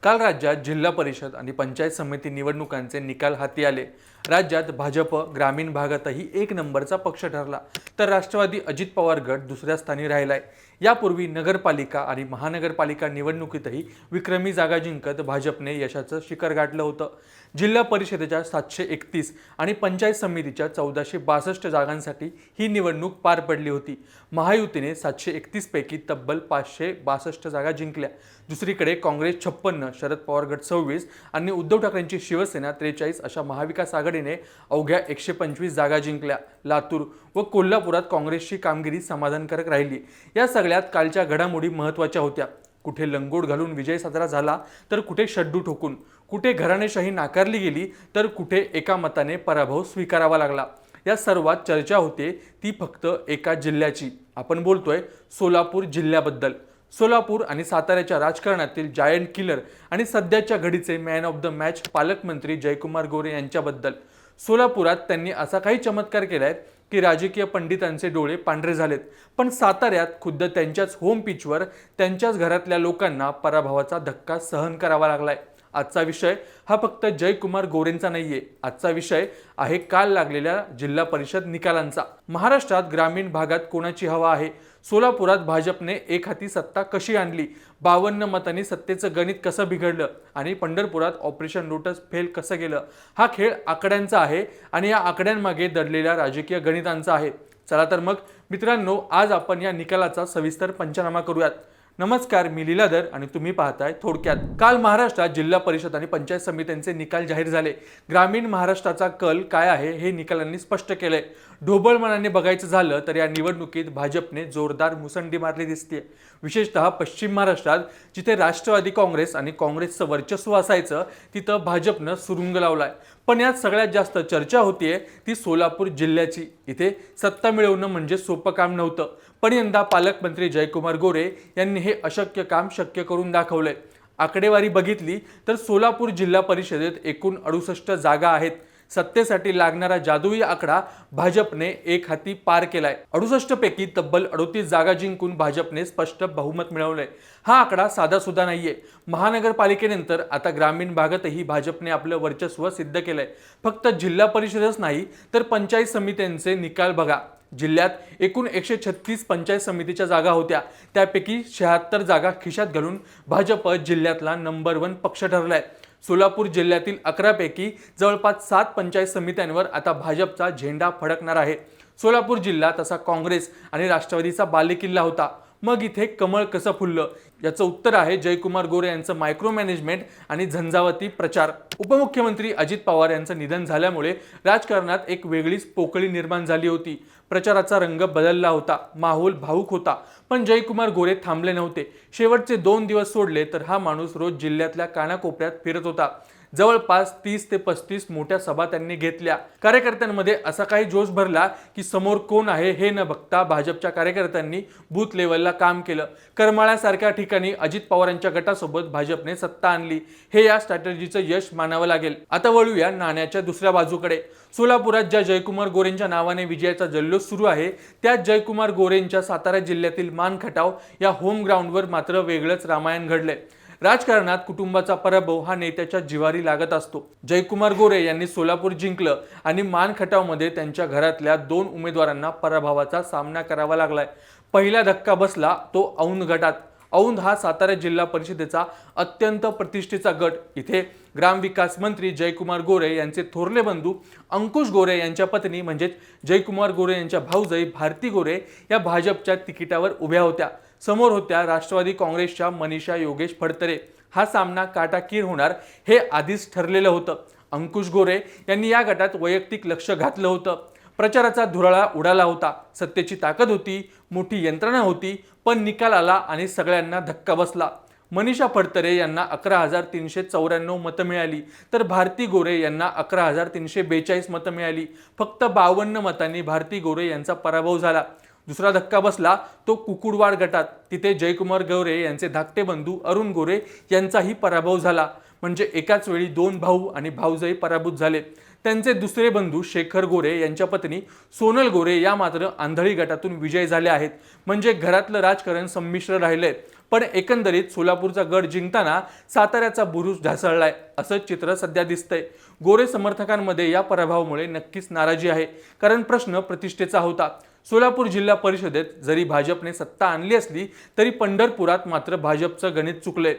काल राज्यात जिल्हा परिषद आणि पंचायत समिती निवडणुकांचे निकाल हाती आले। राज्यात भाजप ग्रामीण भागातही एक नंबरचा पक्ष ठरला, तर राष्ट्रवादी अजित पवार गट दुसऱ्या स्थानी राहिलाय। यापूर्वी नगरपालिका आणि महानगरपालिका निवडणुकीतही विक्रमी जागा जिंकत भाजपने यशाचं शिखर गाठलं होतं। जिल्हा परिषदेच्या 731 आणि पंचायत समितीच्या 1462 जागांसाठी ही निवडणूक पार पडली होती। महायुतीने 731 पैकी तब्बल 562 जागा जिंकल्या। दुसरीकडे काँग्रेस 56, शरद पवार गट 26 आणि उद्धव ठाकरेंची शिवसेना 43 अशा महाविकास आघाडीने अवघ्या 125 जागा जिंकल्या। लातूर व कोल्हापुरात काँग्रेसची कामगिरी समाधानकारक राहिली। या सगळ्यात कालच्या घडामोडी महत्त्वाच्या होत्या। कुठे लंगोट घालून विजय साजरा झाला, तर कुठे शड्डू ठोकून, कुठे घराणेशाही नाकारली गेली, तर कुठे एका मताने पराभव स्वीकारावा लागला। या सर्वात चर्चा होते ती फक्त एका जिल्ह्याची। आपण बोलतोय सोलापूर जिल्ह्याबद्दल। सोलापूर आणि साताऱ्याच्या राजकारणातील जायंट किलर आणि सध्याच्या घडीचे मॅन ऑफ द मॅच पालकमंत्री जयकुमार गोरे यांच्याबद्दल। सोलापुरात त्यांनी असा काही चमत्कार केलाय की राजकीय पंडितांचे डोळे पांढरे झालेत, पण साताऱ्यात खुद्द त्यांच्याच होम पिचवर त्यांच्याच घरातल्या लोकांना पराभवाचा धक्का सहन करावा लागलाय। आजचा विषय हा फक्त जयकुमार गोरेंचा नाहीये। आजचा विषय आहे काल लागलेल्या जिल्हा परिषद निकालांचा। महाराष्ट्रात ग्रामीण भागात कोणाची हवा आहे? सोलापुरात भाजपने एक हाती सत्ता कशी आणली? 52 मतांनी सत्तेचं गणित कसं बिघडलं? आणि पंढरपुरात ऑपरेशन लोटस फेल कसं गेलं? हा खेळ आकड्यांचा आहे आणि या आकड्यांमागे दडलेल्या राजकीय गणितांचा आहे। चला तर मग मित्रांनो, आज आपण या निकालाचा सविस्तर पंचनामा करूयात। नमस्कार, मी लीलाधर आणि तुम्ही पाहताय थोडक्यात। काल महाराष्ट्रात जिल्हा परिषद आणि पंचायत समित्यांचे निकाल जाहीर झाले। ग्रामीण महाराष्ट्राचा कल काय आहे हे निकालांनी स्पष्ट केलंय। ढोबळ मनाने बघायचं झालं तर या निवडणुकीत भाजपने जोरदार मुसंडी मारली दिसते। विशेषतः पश्चिम महाराष्ट्रात जिथे राष्ट्रवादी काँग्रेस आणि काँग्रेसचं वर्चस्व असायचं, तिथं भाजपनं सुरुंग लावलाय। पण यात सगळ्यात जास्त चर्चा होतीये ती सोलापूर जिल्ह्याची। इथे सत्ता मिळवणं म्हणजे सोपं काम नव्हतं, पण यंदा पालकमंत्री जयकुमार गोरे यांनी हे अशक्य काम शक्य करून दाखवलंय। आकडेवारी बघितली तर सोलापूर जिल्हा परिषदेत एकूण 68 जागा आहेत। सत्तेसाठी लागणारा जादुई आकडा भाजपने एक हाती पार केलाय। 68 पैकी तब्बल 38 जागा जिंकून भाजपने स्पष्ट बहुमत मिळवलंय। हा आकडा साधा सुद्धा नाहीये। महानगरपालिकेनंतर आता ग्रामीण भागातही भाजपने आपलं वर्चस्व सिद्ध केलंय। फक्त जिल्हा परिषदच नाही तर पंचायत समित्यांचे निकाल बघा। जिल्ह्यात एकूण 136 पंचायत समितीच्या जागा होत्या, त्यापैकी 76 जागा खिशात घालून भाजप जिल्ह्यातला नंबर 1 पक्ष ठरलाय। सोलापूर जिल्ह्यातील 11 पैकी जवळपास 7 पंचायत समित्यांवर आता भाजपचा झेंडा फडकणार आहे। सोलापूर जिल्हा तसा काँग्रेस आणि राष्ट्रवादीचा बालेकिल्ला होता। मग इथे कमळ कसं फुललं? याचं उत्तर आहे जयकुमार गोरे यांचं मायक्रो मॅनेजमेंट आणि झंझावाती प्रचार। उपमुख्यमंत्री अजित पवार यांचं निधन झाल्यामुळे राजकारणात एक वेगळीच पोकळी निर्माण झाली होती। प्रचाराचा रंग बदलला होता, माहोल भावुक होता, पण जयकुमार गोरे थांबले नव्हते। शेवटचे 2 दिवस सोडले तर हा माणूस रोज जिल्ह्यातल्या कानाकोपऱ्यात फिरत होता। जवळपास 30 ते 35 मोठ्या सभा त्यांनी घेतल्या। कार्यकर्त्यांमध्ये असा काही जोश भरला की समोर कोण आहे हे न बघता भाजपच्या कार्यकर्त्यांनी बूथ लेवलला काम केलं। करमाळ्यासारख्या ठिकाणी अजित पवारांच्या गटासोबत भाजपने सत्ता आणली। हे या स्ट्रॅटेजीचं यश मानावं लागेल। आता वळूया नाण्याच्या दुसऱ्या बाजूकडे। सोलापुरात ज्या जयकुमार गोरेंच्या नावाने विजयाचा जल्लोष सुरू आहे, त्याच जयकुमार गोरेंच्या सातारा जिल्ह्यातील मानखटाव या होम ग्राउंडवर मात्र वेगळंच रामायण घडलंय। राजकारणात कुटुंबाचा पराभव हा नेत्याच्या जिव्हारी लागत असतो। जयकुमार गोरे यांनी सोलापूर जिंकलं आणि मानखटावमध्ये त्यांच्या घरातल्या 2 उमेदवारांना पराभवाचा सामना करावा लागलाय। पहिला धक्का बसला तो औंध गटात। औंध हा सातारा जिल्हा परिषदेचा अत्यंत प्रतिष्ठेचा गट। इथे ग्रामविकास मंत्री जयकुमार गोरे यांचे थोरले बंधू अंकुश गोरे यांच्या पत्नी म्हणजेच जयकुमार गोरे यांच्या भाऊजाई भारती गोरे या भाजपच्या तिकिटावर उभ्या होत्या। समोर होत्या राष्ट्रवादी काँग्रेसच्या मनीषा योगेश फडतरे। हा सामना काटाकीर होणार हे आधीच ठरलेलं होतं। अंकुश गोरे यांनी या गटात वैयक्तिक लक्ष घातलं होतं। प्रचाराचा धुराळा उडाला होता। सत्तेची ताकद होती, मोठी यंत्रणा होती, पण निकाल आला आणि सगळ्यांना धक्का बसला। मनीषा फडतरे यांना 11,394 मतं मिळाली, तर भारती गोरे यांना 11,342 मतं मिळाली। फक्त 52 मतांनी भारती गोरे यांचा पराभव झाला। दुसरा धक्का बसला तो कुकुडवाड गटात। तिथे जयकुमार गोरे यांचे धाकटे बंधू अरुण गोरे यांचाही पराभव झाला। म्हणजे एकाच वेळी 2 भाऊ आणि भाऊजाई पराभूत झाले। त्यांचे दुसरे बंधू शेखर गोरे यांच्या पत्नी सोनल गोरे या मात्र आंधळी गटातून विजय झाले आहेत। म्हणजे घरातलं राजकारण संमिश्र राहिले। पण एकंदरीत सोलापूरचा गड जिंकताना साताऱ्याचा बुरुज ढासळलाय असं चित्र सध्या दिसतंय। गोरे समर्थकांमध्ये या पराभवामुळे नक्कीच नाराजी आहे, कारण प्रश्न प्रतिष्ठेचा होता। सोलापूर जिल्हा परिषदेत जरी भाजपने सत्ता आणली असली तरी पंढरपुरात मात्र भाजपचं गणित चुकलंय।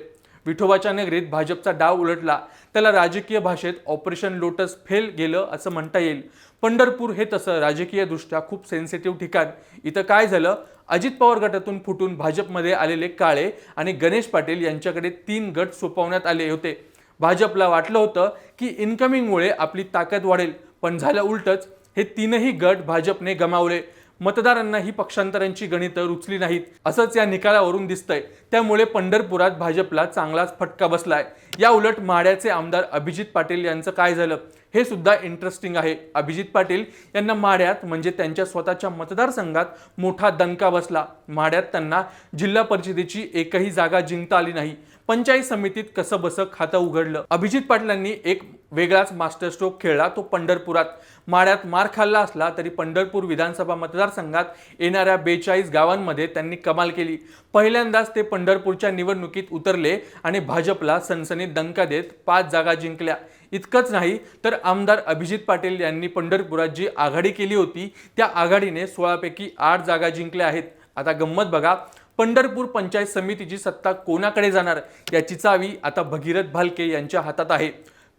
विठोबाच्या नगरीत भाजपचा डाव उलटला, त्याला राजकीय भाषेत ऑपरेशन लोटस फेल गेलं असं म्हणता येईल। पंढरपूर हे तसं राजकीय दृष्ट्या खूप सेन्सिटिव्ह ठिकाण। इथं काय झालं, अजित पवार गटातून फुटून भाजपमध्ये आलेले काळे आणि गणेश पाटील यांच्याकडे 3 गट सोपवण्यात आले होते। भाजपला वाटलं होतं की इन्कमिंगमुळे आपली ताकद वाढेल, पण झालं उलटच। हे 3ही गट भाजपने गमावले। मतदारांना ही पक्षांतरांची गणितं रुचली नाहीत असंच या निकालावरून दिसतंय। त्यामुळे पंढरपुरात भाजपला चांगलाच फटका बसलाय। या उलट माढ्याचे आमदार अभिजित पाटील यांचं काय झालं हे सुद्धा इंटरेस्टिंग आहे। अभिजित पाटील यांना माढ्यात म्हणजे त्यांच्या स्वतःच्या मतदारसंघात मोठा दणका बसला। माढ्यात त्यांना जिल्हा परिषदेची एकही जागा जिंकता आली नाही। पंचायत समितीत कसं बसं खातं उघडलं। अभिजित पाटलांनी एक वेगळाच मास्टर स्ट्रोक खेळला, तो पंढरपुरात। माढ्यात मार खाल्ला असला तरी पंढरपूर विधानसभा मतदारसंघात येणाऱ्या 42 गावांमध्ये त्यांनी कमाल केली। पहिल्यांदाच ते पंढरपूरच्या निवडणुकीत उतरले आणि भाजपला सनसनीत दणका देत 5 जागा जिंकल्या। इतकंच नाही तर आमदार अभिजित पाटील यांनी पंढरपुरात जी आघाडी केली होती त्या आघाडीने 16 पैकी 8 जागा जिंकल्या आहेत। आता गंमत बघा, पंढरपूर पंचायत समितीची सत्ता कोणाकडे जाणार याची चावी आता भगीरथ भालके यांच्या हातात आहे।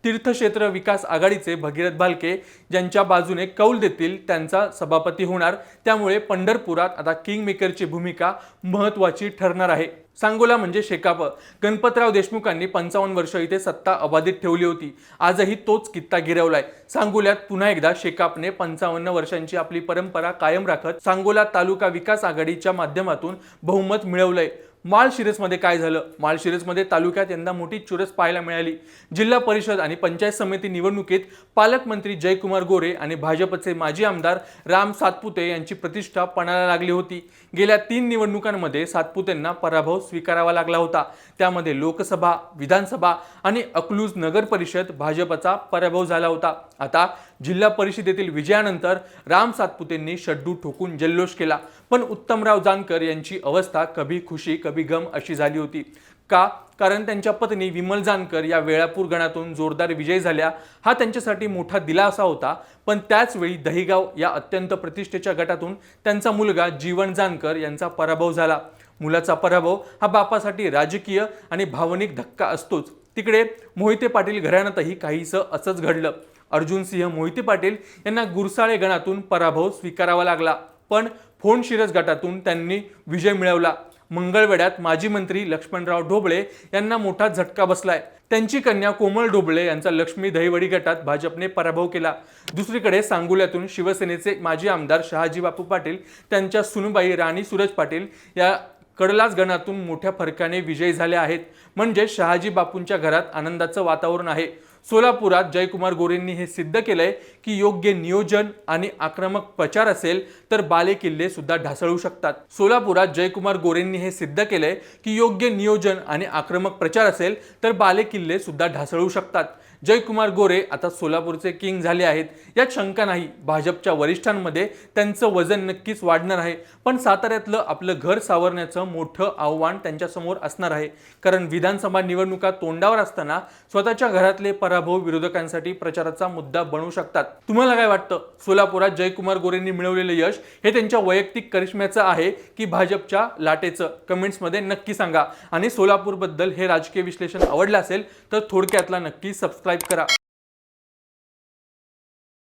तीर्थक्षेत्र विकास आघाडीचे भगीरथ भालके ज्यांच्या बाजूने कौल देतील त्यांचा सभापती होणार। त्यामुळे पंढरपुरात आता किंग मेकरची भूमिका महत्त्वाची ठरणार आहे। सांगोला म्हणजे शेकाप। गणपतराव देशमुखांनी 55 वर्ष इथे सत्ता अबाधित ठेवली होती, आजही तोच कित्ता गिरवलाय। सांगोल्यात पुन्हा एकदा शेकापने 55 वर्षांची आपली परंपरा कायम राखत सांगोला तालुका विकास आघाडीच्या माध्यमातून बहुमत मिळवलंय। माळशिरसमध्ये काय झालं, माळशिरसमध्ये तालुक्यात यंदा मोठी चुरस पाहायला मिळाली। जिल्हा परिषद आणि पंचायत समिती निवडणुकीत पालकमंत्री जयकुमार गोरे आणि भाजपचे माजी आमदार राम सातपुते यांची प्रतिष्ठा पणाला लागली होती। गेल्या 3 निवडणुकांमध्ये सातपुतेंना पराभव स्वीकारावा लागला होता। त्यामध्ये लोकसभा, विधानसभा आणि अकलूज नगर परिषद भाजपचा पराभव झाला होता। आता जिल्हा परिषदेतील विजयानंतर राम सातपुतेंनी शड्डू ठोकून जल्लोष केला, पण उत्तमराव जानकर यांची अवस्था कभी खुशी कभी गम अशी झाली होती। का? कारण त्यांच्या पत्नी विमल जानकर या वेळापूर गणातून जोरदार विजय झाल्या, हा त्यांच्यासाठी मोठा दिलासा होता। पण त्याच वेळी दहिगाव या अत्यंत प्रतिष्ठेच्या गटातून त्यांचा मुलगा जीवन जानकर यांचा पराभव झाला। मुलाचा पराभव हा बापासाठी राजकीय आणि भावनिक धक्का असतोच। तिकडे मोहिते पाटील घराण्यातही काहीसं असंच घडलं। अर्जुन सिंह मोहिते पाटील यांना गुरसाळे गणातून पराभव स्वीकारावा लागला, पण फोंडशिरस गटातून त्यांनी विजय मिळवला। मंगळवेढ्यात माजी मंत्री लक्ष्मणराव ढोबळे यांना मोठा झटका बसलाय। त्यांची कन्या कोमल ढोबळे यांचा लक्ष्मी दहिवडी गटात भाजपने पराभव केला। दुसरीकडे सांगोल्यातून शिवसेनेचे माजी आमदार शहाजी बापू पाटील त्यांच्या सुनबाई राणी सूरज पाटील या कडलाच गणातून मोठ्या फरकाने विजयी झाले आहेत। म्हणजे शहाजी बापूंच्या घरात आनंदाचं वातावरण आहे। सोलापुरात जयकुमार गोरेंनी हे सिद्ध केलंय की योग्य नियोजन आणि आक्रमक प्रचार असेल तर बालेकिल्ले सुद्धा ढासळू शकतात। सोलापुरात जयकुमार गोरेंनी हे सिद्ध केलंय की योग्य नियोजन आणि आक्रमक प्रचार असेल तर बालेकिल्ले सुद्धा ढासळू शकतात। जयकुमार गोरे आता सोलापूरचे किंग झाले आहेत यात शंका नाही। भाजपच्या वरिष्ठांमध्ये त्यांचं वजन नक्कीच वाढणार आहे, पण साताऱ्यातलं आपलं घर सावरण्याचं मोठं आव्हान त्यांच्यासमोर असणार आहे। कारण विधानसभा निवडणुका तोंडावर असताना स्वतःच्या घरातले पराभव विरोधकांसाठी प्रचाराचा मुद्दा बनू शकतात। तुम्हाला काय वाटतं, सोलापुरात जयकुमार गोरेंनी मिळवलेलं यश हे त्यांच्या वैयक्तिक करिश्म्याचं आहे की भाजपच्या लाटेचं? कमेंट्समध्ये नक्की सांगा। आणि सोलापूरबद्दल हे राजकीय विश्लेषण आवडलं असेल तर थोडक्यातला नक्की सबस्क्राइब करा।